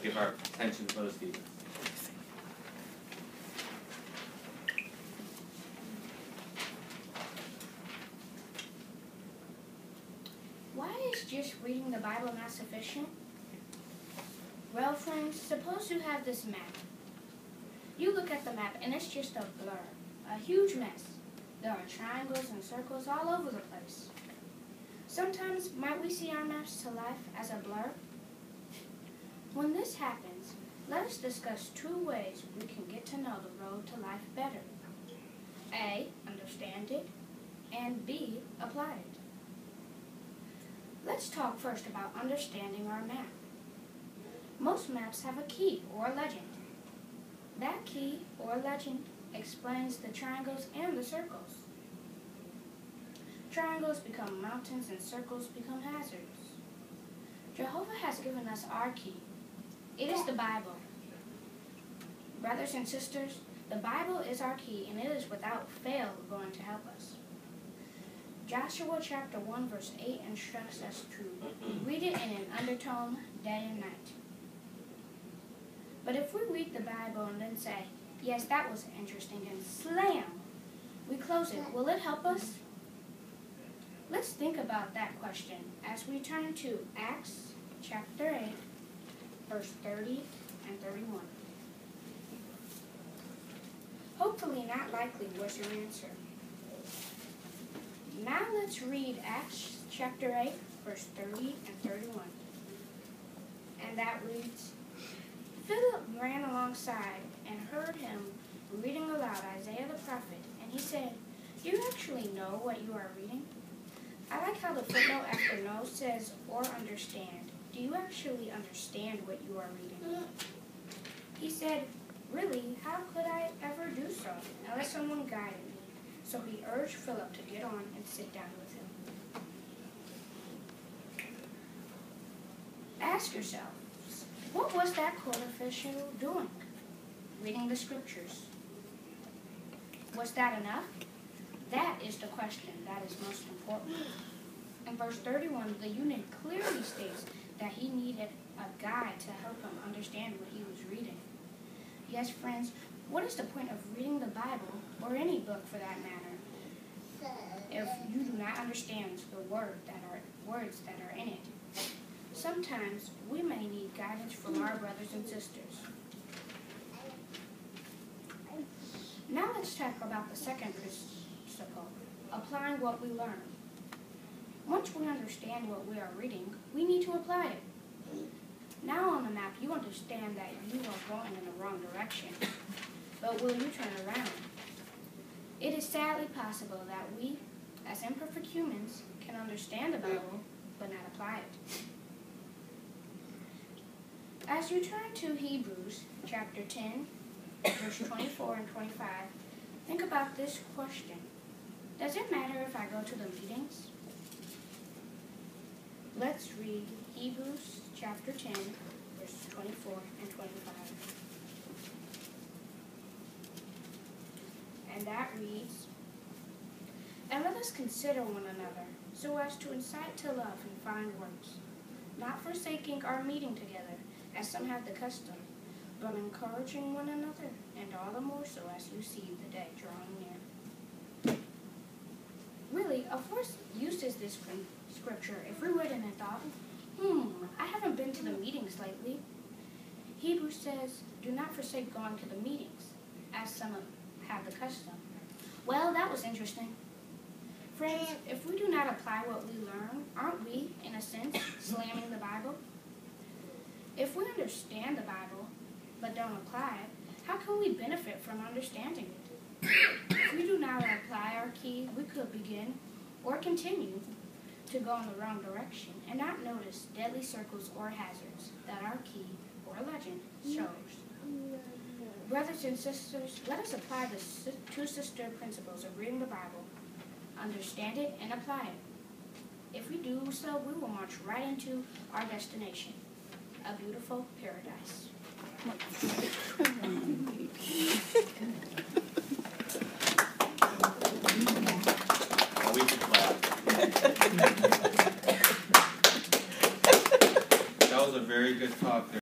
give our attention to Brother Stephen. Why is just reading the Bible not sufficient? Well, friends, suppose you have this map. You look at the map and it's just a blur, a huge mess. There are triangles and circles all over the place. Sometimes, might we see our maps to life as a blur? When this happens, let us discuss 2 ways we can get to know the road to life better. A, understand it, and B, apply it. Let's talk first about understanding our map. Most maps have a key or legend. That key or legend explains the triangles and the circles. Triangles become mountains and circles become hazards. Jehovah has given us our key. It is the Bible. Brothers and sisters, the Bible is our key and it is without fail going to help us. Joshua chapter 1 verse 8 instructs us to read it in an undertone day and night. But if we read the Bible and then say, yes, that was interesting, and slam, we close it, will it help us? Let's think about that question as we turn to Acts chapter 8, verse 30 and 31. Hopefully not likely was your answer. Now let's read Acts chapter 8, verse 30 and 31. And that reads, Philip ran alongside and heard him reading aloud Isaiah the prophet, and he said, do you actually know what you are reading? I like how the footnote after know says, or understand. Do you actually understand what you are reading? He said, really, how could I ever do so, unless someone guided me? So he urged Philip to get on and sit down with him. Ask yourself, what was that court official doing? Reading the scriptures. Was that enough? That is the question that is most important. In verse 31, the eunuch clearly states that he needed a guide to help him understand what he was reading. Yes, friends, what is the point of reading the Bible, or any book for that matter, if you do not understand the words that are in it? Sometimes we may need guidance from our brothers and sisters. Now let's talk about the second principle, applying what we learn. Once we understand what we are reading, we need to apply it. Now on the map, you understand that you are going in the wrong direction, but will you turn around? It is sadly possible that we, as imperfect humans, can understand the Bible, but not apply it. As you turn to Hebrews chapter 10, verse 24 and 25, think about this question. Does it matter if I go to the meetings? Let's read Hebrews chapter 10, verse 24 and 25. And that reads, and let us consider one another, so as to incite to love and fine works, not forsaking our meeting together, as some have the custom, but encouraging one another, and all the more so as you see the day drawing near. Really, of what use is this scripture if we read it and thought, I haven't been to the meetings lately. Hebrews says, do not forsake going to the meetings, as some have the custom. Well, that was interesting. Friends, if we do not apply what we learn, aren't we, in a sense, slamming the Bible? If we understand the Bible, but don't apply it, how can we benefit from understanding it? If we do not apply our key, we could begin or continue to go in the wrong direction and not notice deadly circles or hazards that our key or legend shows. Brothers and sisters, let us apply the 2 sister principles of reading the Bible, understand it, and apply it. If we do so, we will march right into our destination, a beautiful paradise.